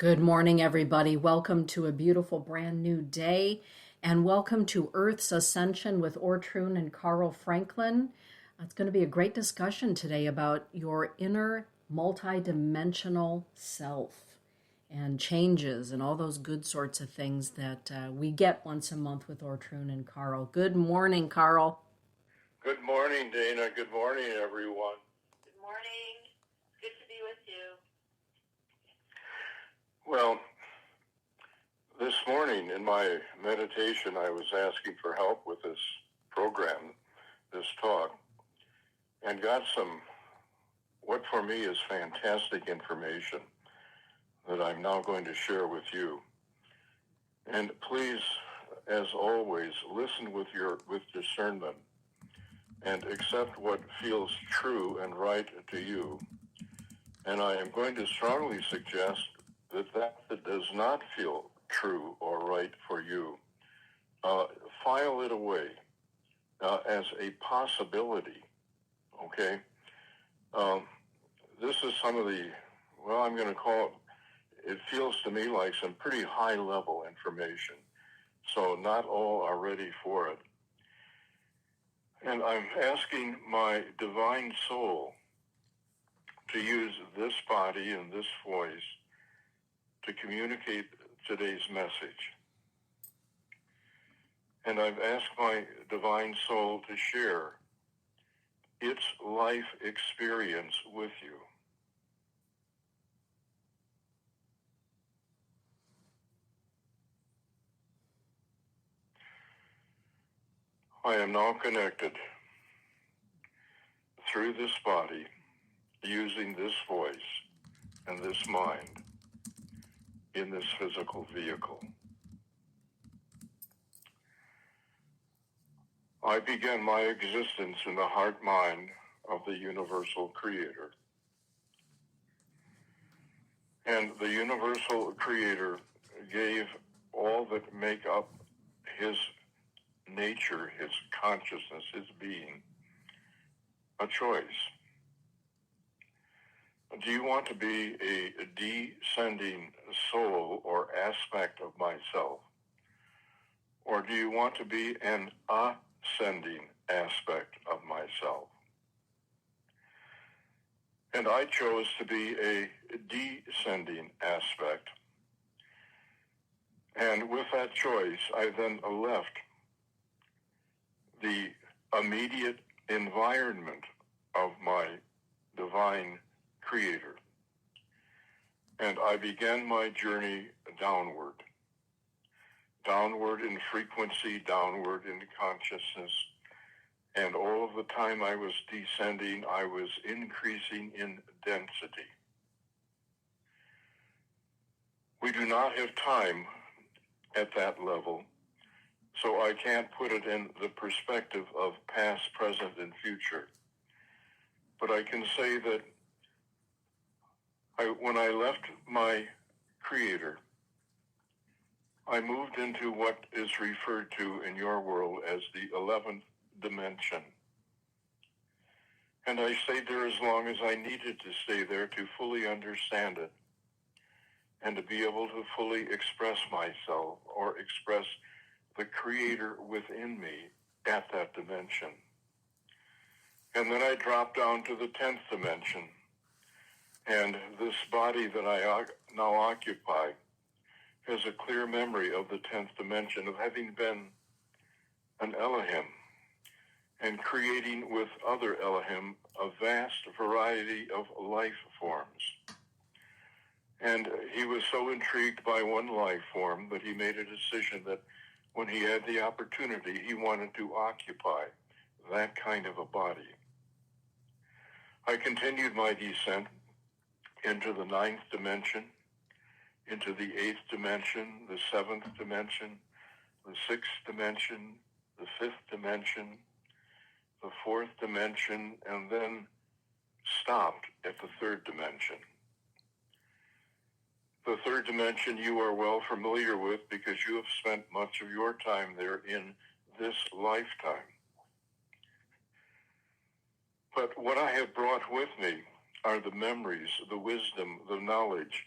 Good morning, everybody. Welcome to a beautiful brand new day, and welcome to Earth's Ascension with Ortrun and Carl Franklin. It's going to be a great discussion today about your inner multidimensional self and changes and all those good sorts of things that we get once a month with Ortrun and Carl. Good morning, Carl. Good morning, Dana. Good morning, everyone. Good morning. Good to be with you. Well, this morning in my meditation, I was asking for help with this program, this talk, and got some, what for me is fantastic information that I'm now going to share with you. And please, as always, listen with discernment and accept what feels true and right to you. And I am going to strongly suggest that does not feel true or right for you, file it away as a possibility, okay? This is some of the, I'm going to call it feels to me like some pretty high-level information, so not all are ready for it. And I'm asking my divine soul to use this body and this voice to communicate today's message. And I've asked my divine soul to share its life experience with you. I am now connected through this body, using this voice and this mind in this physical vehicle. I began my existence in the heart-mind of the universal creator. And the universal creator gave all that make up his nature, his consciousness, his being, a choice. Do you want to be a descending soul or aspect of myself? Or do you want to be an ascending aspect of myself? And I chose to be a descending aspect. And with that choice, I then left the immediate environment of my divine creator. And I began my journey downward in frequency, downward in consciousness. And all of the time I was descending, I was increasing in density. We do not have time at that level, so I can't put it in the perspective of past, present, and future. But I can say that when I left my creator, I moved into what is referred to in your world as the 11th dimension. And I stayed there as long as I needed to stay there to fully understand it and to be able to fully express myself or express the creator within me at that dimension. And then I dropped down to the 10th dimension. And this body that I now occupy has a clear memory of the 10th dimension of having been an Elohim and creating with other Elohim a vast variety of life forms. And he was so intrigued by one life form that he made a decision that when he had the opportunity, he wanted to occupy that kind of a body. I continued my descent into the 9th dimension, into the 8th dimension, the 7th dimension, the 6th dimension, the 5th dimension, the 4th dimension, and then stopped at the 3rd dimension. The 3rd dimension you are well familiar with because you have spent much of your time there in this lifetime. But what I have brought with me are the memories, the wisdom, the knowledge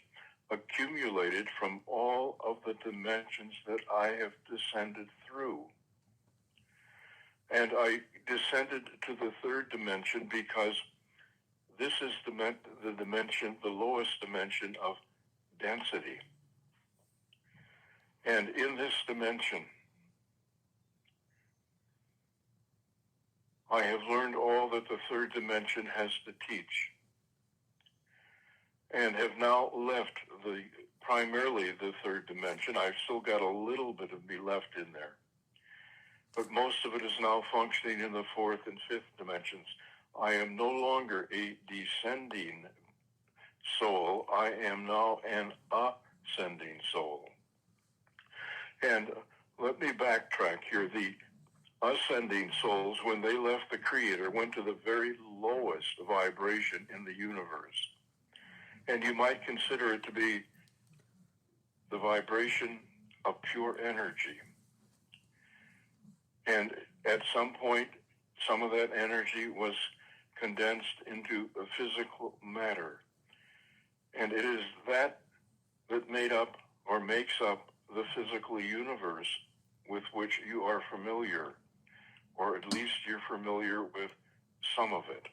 accumulated from all of the dimensions that I have descended through. And I descended to the third dimension because this is the dimension, the lowest dimension of density. And in this dimension, I have learned all that the third dimension has to teach, and have now left primarily the third dimension. I've still got a little bit of me left in there, but most of it is now functioning in the fourth and fifth dimensions. I am no longer a descending soul. I am now an ascending soul. And let me backtrack here. The ascending souls, when they left the Creator, went to the very lowest vibration in the universe. And you might consider it to be the vibration of pure energy. And at some point, some of that energy was condensed into a physical matter. And it is that made up or makes up the physical universe with which you are familiar, or at least you're familiar with some of it,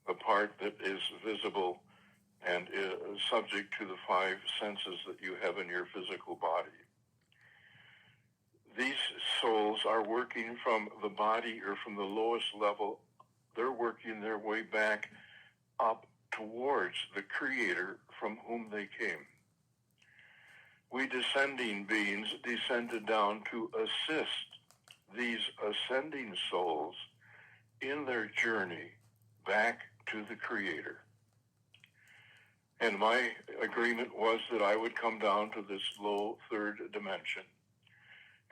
the part that is visible and is subject to the five senses that you have in your physical body. These souls are working from the body or from the lowest level. They're working their way back up towards the Creator from whom they came. We descending beings descended down to assist these ascending souls in their journey back to the Creator. And my agreement was that I would come down to this low third dimension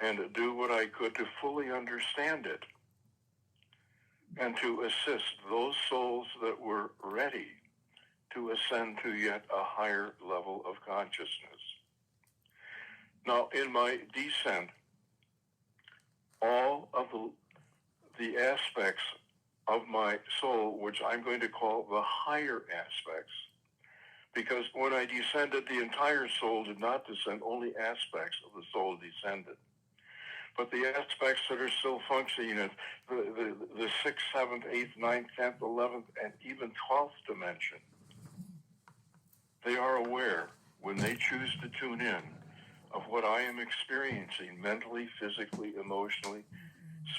and do what I could to fully understand it and to assist those souls that were ready to ascend to yet a higher level of consciousness. Now, in my descent, all of the aspects of my soul, which I'm going to call the higher aspects, because when I descended, the entire soul did not descend, only aspects of the soul descended. But the aspects that are still functioning at the 6th, 7th, 8th, 9th, 10th, 11th, and even 12th dimension, they are aware when they choose to tune in of what I am experiencing mentally, physically, emotionally,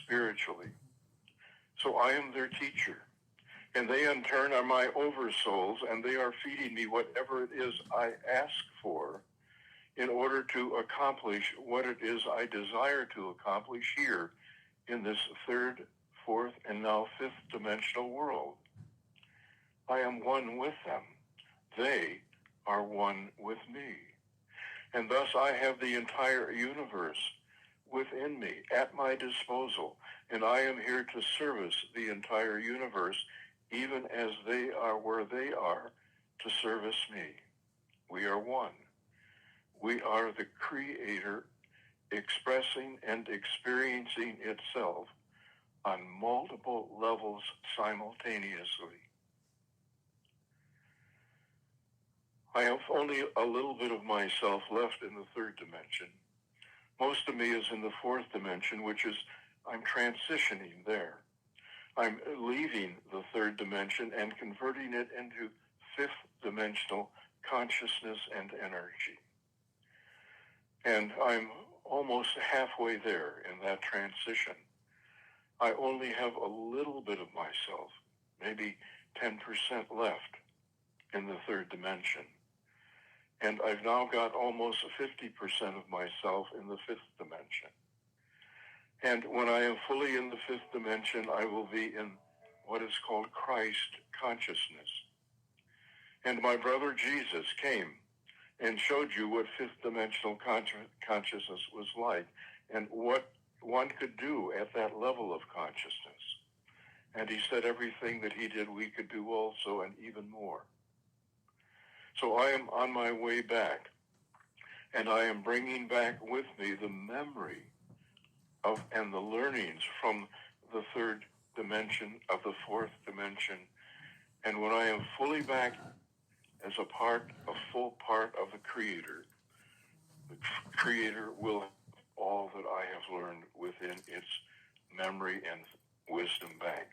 spiritually. So I am their teacher. And they in turn are my oversouls, and they are feeding me whatever it is I ask for in order to accomplish what it is I desire to accomplish here in this third, fourth, and now fifth dimensional world. I am one with them. They are one with me. And thus I have the entire universe within me, at my disposal, and I am here to service the entire universe, even as they are where they are to service me. We are one. We are the Creator expressing and experiencing itself on multiple levels simultaneously. I have only a little bit of myself left in the third dimension. Most of me is in the fourth dimension, which is, I'm transitioning there. I'm leaving the third dimension and converting it into fifth dimensional consciousness and energy. And I'm almost halfway there in that transition. I only have a little bit of myself, maybe 10% left in the third dimension. And I've now got almost 50% of myself in the fifth dimension. And when I am fully in the fifth dimension, I will be in what is called Christ consciousness. And my brother Jesus came and showed you what fifth dimensional consciousness was like and what one could do at that level of consciousness. And he said everything that he did, we could do also, and even more. So I am on my way back, and I am bringing back with me the memory of and the learnings from the third dimension, of the fourth dimension. And when I am fully back as a full part of the Creator, the Creator will have all that I have learned within its memory and wisdom banks.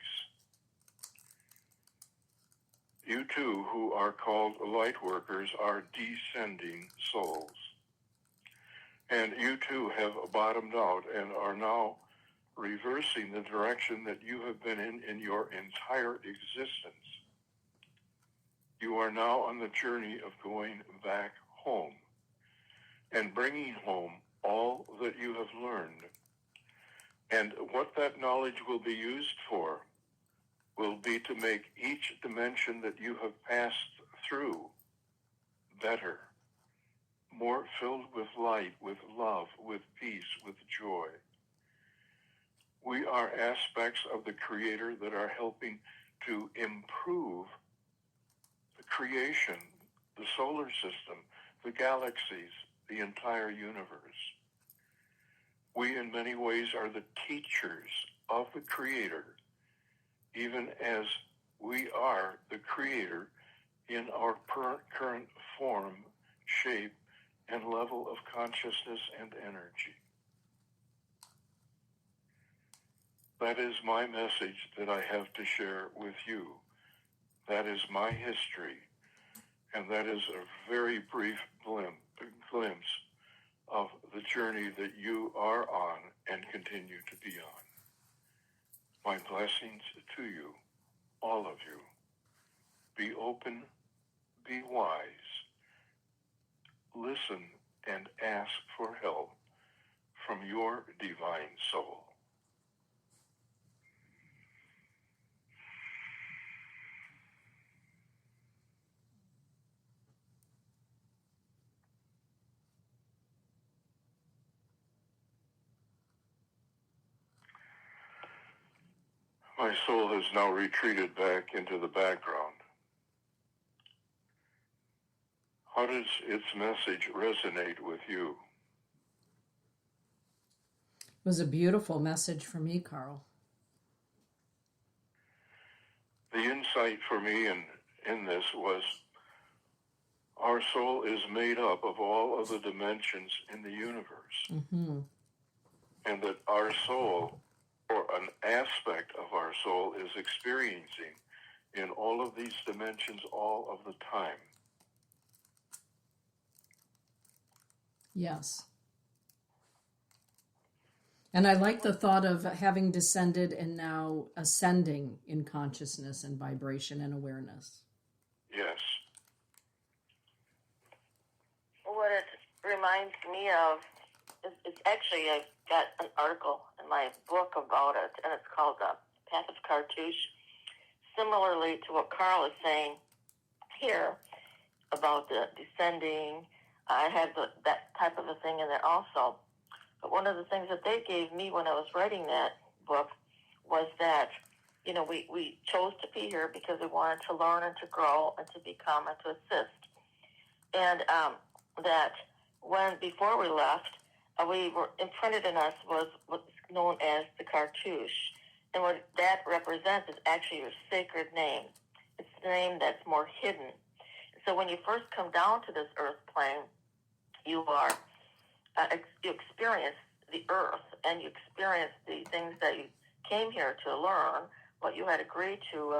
You too, who are called light workers, are descending souls. And you too have bottomed out and are now reversing the direction that you have been in your entire existence. You are now on the journey of going back home and bringing home all that you have learned. And what that knowledge will be used for will be to make each dimension that you have passed through better, more filled with light, with love, with peace, with joy. We are aspects of the Creator that are helping to improve the creation, the solar system, the galaxies, the entire universe. We, in many ways, are the teachers of the Creator, even as we are the Creator in our current form, shape, and level of consciousness and energy. That is my message that I have to share with you. That is my history, and that is a very brief glimpse of the journey that you are on and continue to be on. My blessings to you, all of you. Be open, be wise, listen, and ask for help from your divine soul. My soul has now retreated back into the background. How does its message resonate with you? It was a beautiful message for me, Carl. The insight for me in this was our soul is made up of all of the dimensions in the universe. Mm-hmm. And that our soul, or an aspect of our soul, is experiencing in all of these dimensions all of the time. Yes. And I like the thought of having descended and now ascending in consciousness and vibration and awareness. Yes. What it reminds me of is actually, I've got an article in my book about it, and it's called Path of Cartouche. Similarly to what Carl is saying here about the descending, I had that type of a thing in there also. But one of the things that they gave me when I was writing that book was that, you know, we chose to be here because we wanted to learn and to grow and to become and to assist. And that before we left, we were imprinted in us was what's known as the cartouche. And what that represents is actually your sacred name. It's the name that's more hidden. So when you first come down to this earth plane, you experience the earth, and you experience the things that you came here to learn, what you had agreed to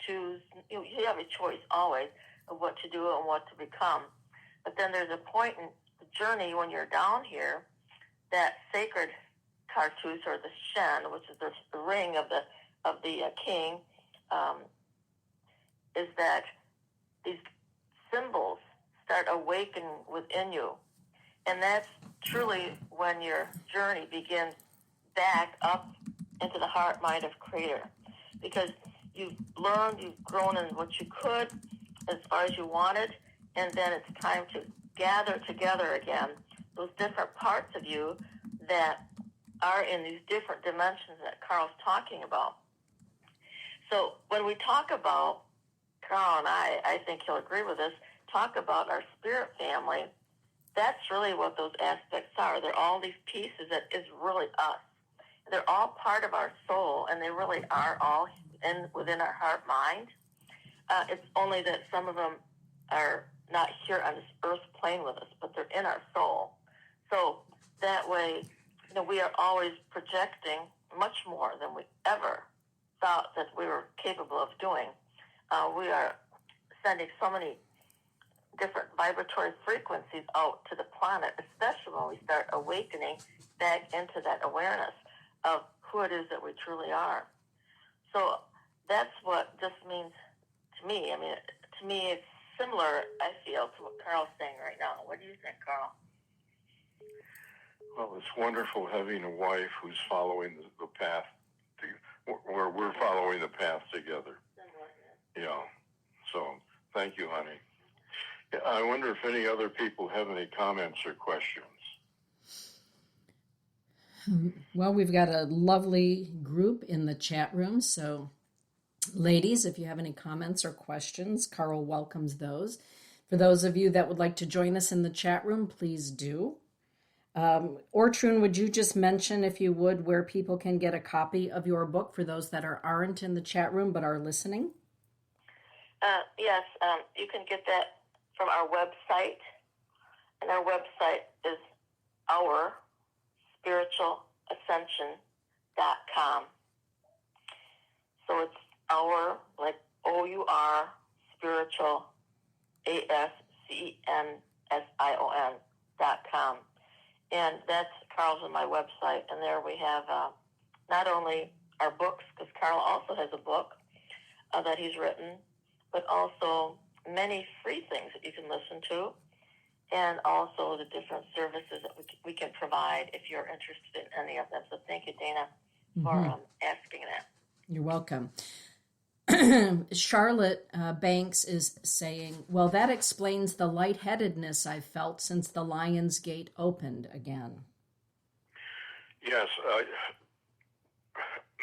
choose. You have a choice always of what to do and what to become. But then there's a point in the journey when you're down here, that sacred cartouche, or the Shen, which is the ring of the king, is that these symbols start awakening within you. And that's truly when your journey begins back up into the heart, mind of Creator. Because you've learned, you've grown in what you could as far as you wanted, and then it's time to gather together again those different parts of you that are in these different dimensions that Carl's talking about. So when we talk about, Carl and I think he'll agree with this, talk about our spirit family, that's really what those aspects are. They're all these pieces that is really us. They're all part of our soul, and they really are all within our heart mind. It's only that some of them are not here on this earth plane with us, but they're in our soul. So that way, we are always projecting much more than we ever thought that we were capable of doing. We are sending so many different vibratory frequencies out to the planet, especially when we start awakening back into that awareness of who it is that we truly are. So that's what this means to me. I mean, to me, it's similar, I feel, to what Carl's saying right now. What do you think, Carl? Well, it's wonderful having a wife who's following the path, where we're following the path together. Yeah. So, thank you, honey. Yeah, I wonder if any other people have any comments or questions. Well, we've got a lovely group in the chat room, so ladies, if you have any comments or questions, Carl welcomes those. For those of you that would like to join us in the chat room, please do. Ortrun, would you just mention, if you would, where people can get a copy of your book for those that aren't in the chat room but are listening? Yes, you can get that from our website, and our website is ourspiritualascension.com. So it's our, like O-U-R, spiritual, ASCENSION.com. And that's Carl's and my website, and there we have not only our books, because Carl also has a book that he's written, but also many free things that you can listen to, and also the different services that we can provide if you're interested in any of them. So thank you, Dana, for asking that. You're welcome. Charlotte Banks is saying, well, that explains the lightheadedness I've felt since the Lion's Gate opened again. Yes,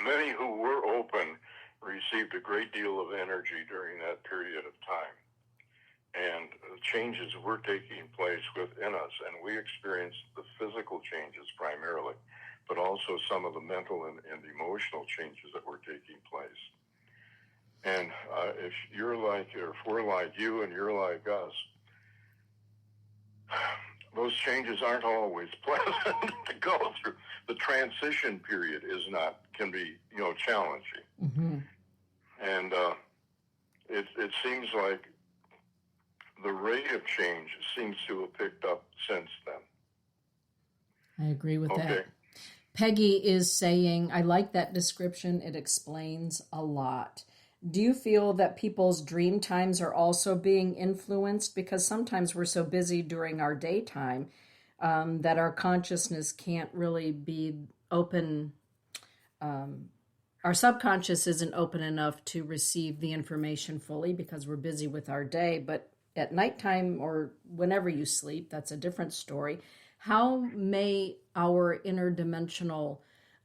many who were open received a great deal of energy during that period of time. And changes were taking place within us, and we experienced the physical changes primarily, but also some of the mental and emotional changes that were taking place. And if you're like, or if we're like you and you're like us, those changes aren't always pleasant to go through. The transition period can be, challenging. Mm-hmm. And it seems like the rate of change seems to have picked up since then. I agree with that. Peggy is saying, I like that description. It explains a lot. Do you feel that people's dream times are also being influenced? Because sometimes we're so busy during our daytime that our consciousness can't really be open. Our subconscious isn't open enough to receive the information fully because we're busy with our day. But at nighttime or whenever you sleep, that's a different story. How may our interdimensional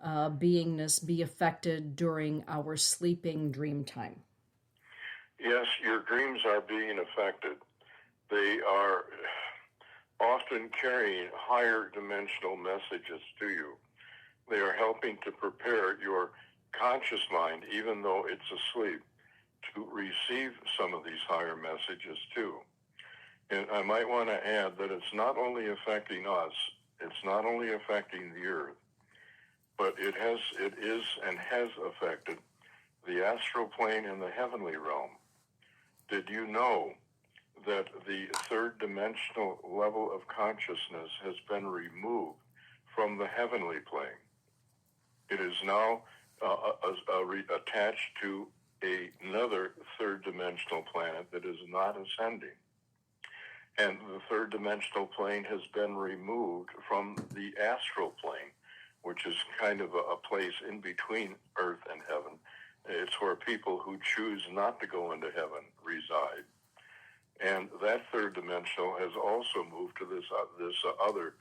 beingness be affected during our sleeping dream time? Yes, your dreams are being affected. They are often carrying higher dimensional messages to you. They are helping to prepare your conscious mind, even though it's asleep, to receive some of these higher messages too. And I might want to add that it's not only affecting us, it's not only affecting the earth, but it is and has affected the astral plane and the heavenly realm. Did you know that the third dimensional level of consciousness has been removed from the heavenly plane? It is now attached to another third dimensional planet that is not ascending. And the third dimensional plane has been removed from the astral plane, which is kind of a place in between earth and heaven. It's where people who choose not to go into heaven reside. And that third dimensional has also moved to this other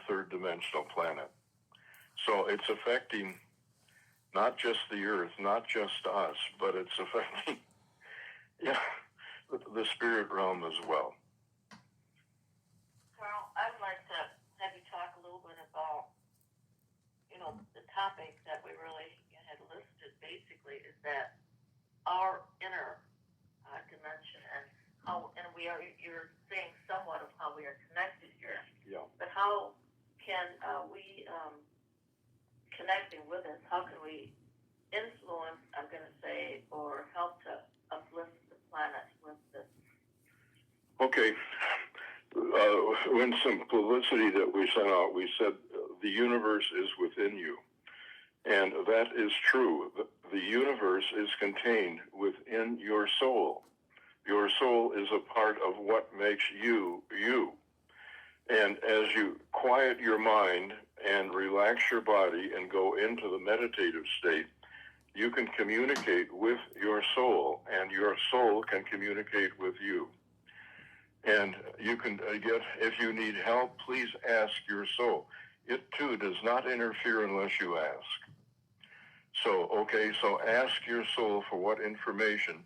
third dimensional planet. So it's affecting not just the earth, not just us, but it's affecting the spirit realm as well. Carl, I'd like to have you talk a little bit about, the topic that we really had listed basically is that our inner dimension and we are Okay. When some publicity that we sent out, we said the universe is within you. And that is true. The universe is contained within your soul. Your soul is a part of what makes you, you. And as you quiet your mind and relax your body and go into the meditative state, you can communicate with your soul, and your soul can communicate with you. And you can get, if you need help, please ask your soul. It too does not interfere unless you ask. So ask your soul for what information.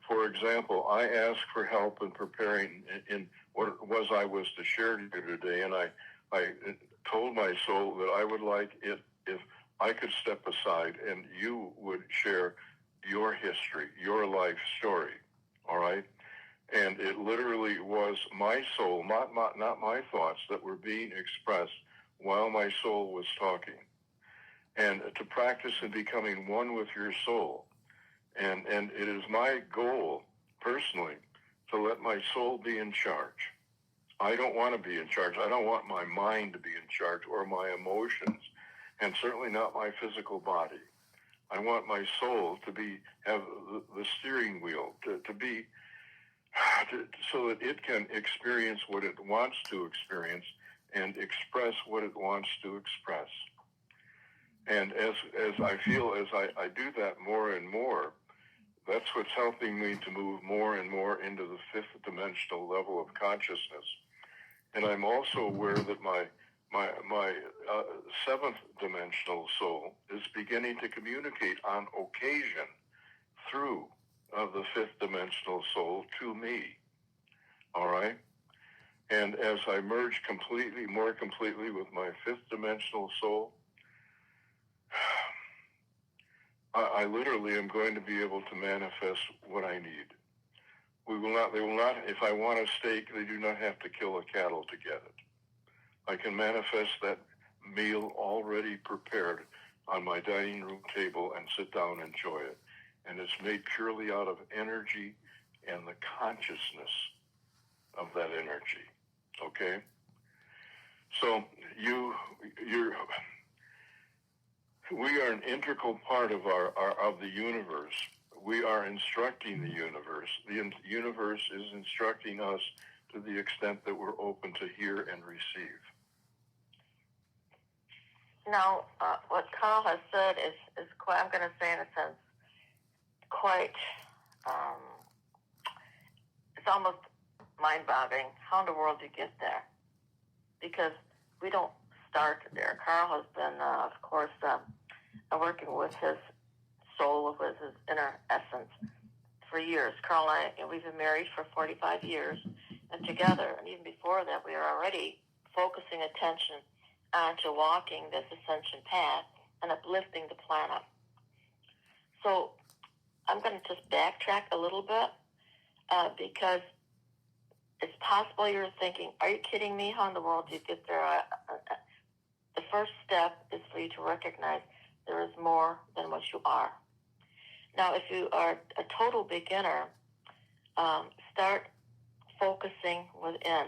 For example, I asked for help in preparing in what it was I was to share here today, and I told my soul that I would like it if I could step aside and you would share your history, your life story, all right? And it literally was my soul, not my thoughts, that were being expressed while my soul was talking. And to practice in becoming one with your soul. And it is my goal, personally, to let my soul be in charge. I don't want to be in charge. I don't want my mind to be in charge, or my emotions, and certainly not my physical body. I want my soul to have the steering wheel, so that it can experience what it wants to experience and express what it wants to express. And as I feel, as I do that more and more, that's what's helping me to move more and more into the fifth dimensional level of consciousness. And I'm also aware that my seventh dimensional soul is beginning to communicate on occasion through the fifth dimensional soul to me. All right? And as I merge more completely with my fifth dimensional soul, I literally am going to be able to manifest what I need. They will not, if I want a steak, they do not have to kill a cattle to get it. I can manifest that meal already prepared on my dining room table and sit down and enjoy it. And it's made purely out of energy and the consciousness of that energy. Okay? So we are an integral part of of the universe. We are instructing the universe. The universe is instructing us to the extent that we're open to hear and receive. Now, what Carl has said is quite, I'm going to say in a sense, quite, it's almost mind-boggling. How in the world do you get there? Because we don't start there. Carl has been, of course, working with his soul, with his inner essence for years. Carl and I, we've been married for 45 years, and together, and even before that, we are already focusing attention onto walking this ascension path and uplifting the planet. So I'm going to just backtrack a little bit because it's possible you're thinking, are you kidding me? How in the world do you get there? The first step is for you to recognize there is more than what you are. Now, if you are a total beginner, start focusing within.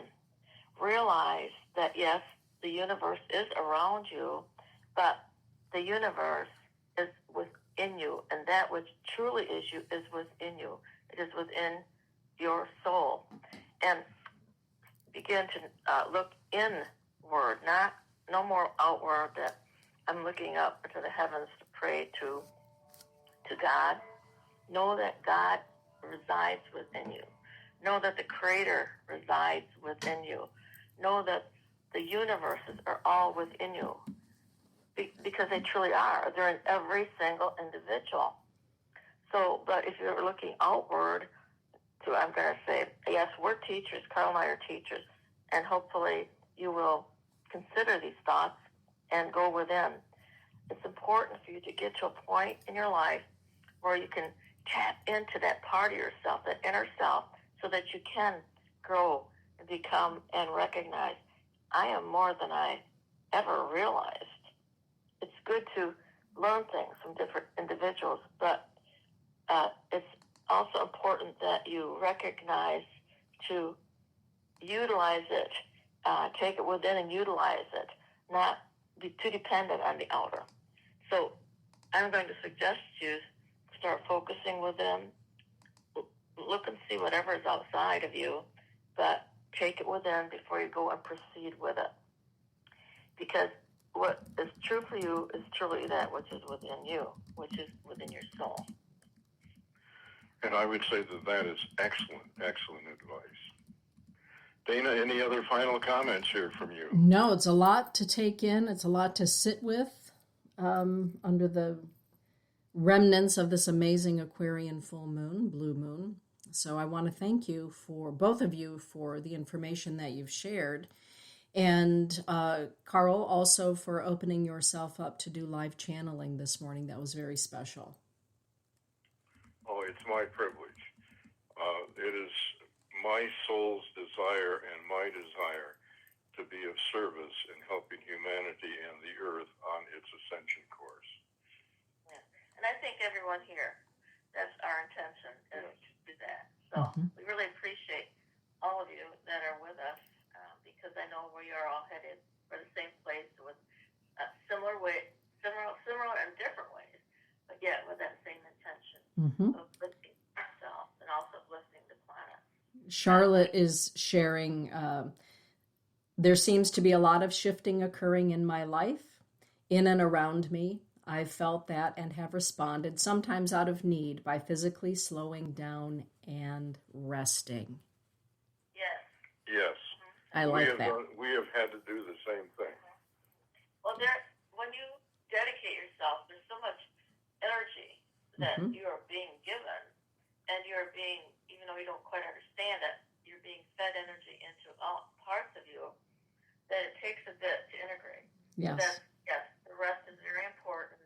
Realize that, yes, the universe is around you, but the universe is within you, and that which truly is you is within you. It is within your soul. And begin to look inward, no more outward, that I'm looking up to the heavens to pray to God. Know that God resides within you. Know that the Creator resides within you. Know that the universes are all within you, because they truly are. They're in every single individual. So, but if you're looking outward, I'm going to say, yes, we're teachers. Carl and I are teachers, and hopefully you will consider these thoughts and go within. It's important for you to get to a point in your life where you can tap into that part of yourself, that inner self, so that you can grow and become and recognize, I am more than I ever realized. It's good to learn things from different individuals, but it's also important that you recognize to utilize it, take it within and utilize it, not be too dependent on the outer. So I'm going to suggest you start focusing within, look and see whatever is outside of you, but take it within before you go and proceed with it. Because what is true for you is truly that which is within you, which is within your soul. And I would say that that is excellent, excellent advice. Dana, any other final comments here from you? No, it's a lot to take in. It's a lot to sit with under the remnants of this amazing Aquarian full moon, blue moon. So I want to thank you for both of you for the information that you've shared. And Carl, also for opening yourself up to do live channeling this morning. That was very special. Oh, it's my privilege. It is my soul's desire and my desire to be of service in helping humanity and the earth on its ascension course. Yeah. And I think everyone here, that's our intention, is to do that. So we really appreciate all of you that are with us, because I know we are all headed for the same place with similar and different ways, but yet with that same intention of lifting ourselves and also lifting the planet. Charlotte is sharing, there seems to be a lot of shifting occurring in my life, in and around me. I've felt that and have responded, sometimes out of need, by physically slowing down and resting. Yes. Yes. I like that. We have had to do the same thing. Well, when you dedicate yourself, there's so much energy that you are being given, and you're being, even though you don't quite understand it, you're being fed energy into all parts of you that it takes a bit to integrate. Yes. So yes, the rest is very important,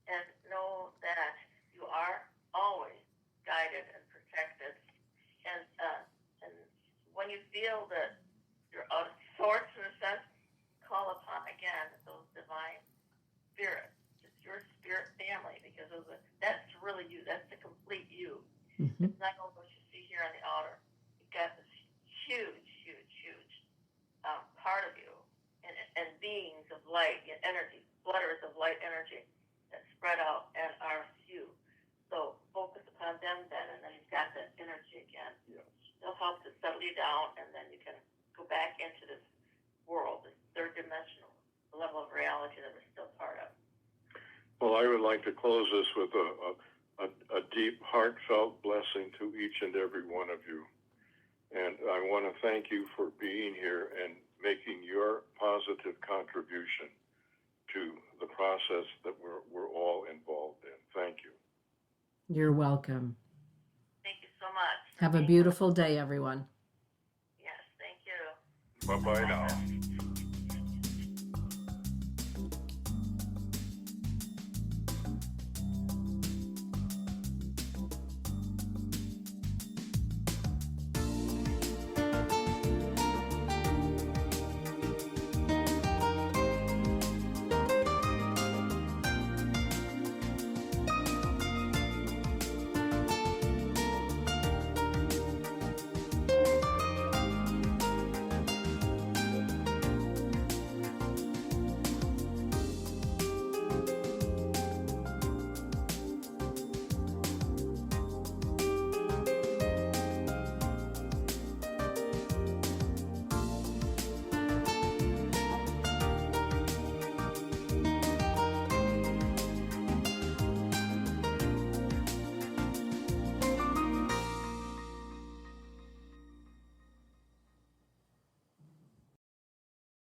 and know that you are always guided and protected, and when you feel that you're out of sorts in a sense, call upon again those divine spirits. It's your spirit family, because that's really you. That's the complete you. It's not only what you see here on the outer. You've got this huge part of you, and beings of light and energy, flutters of light energy that spread out and are you. So focus upon them then, and then you've got that energy again. Yes. They'll help to settle you down, and then you can go back into this world, this third dimensional level of reality that we're still part of. Well, I would like to close this with a deep, heartfelt blessing to each and every one of you. And I want to thank you for being here and making your positive contribution to the process that we're all involved in. Thank you. You're welcome. Thank you so much. Have a beautiful day, everyone. Yes, thank you. Bye-bye now.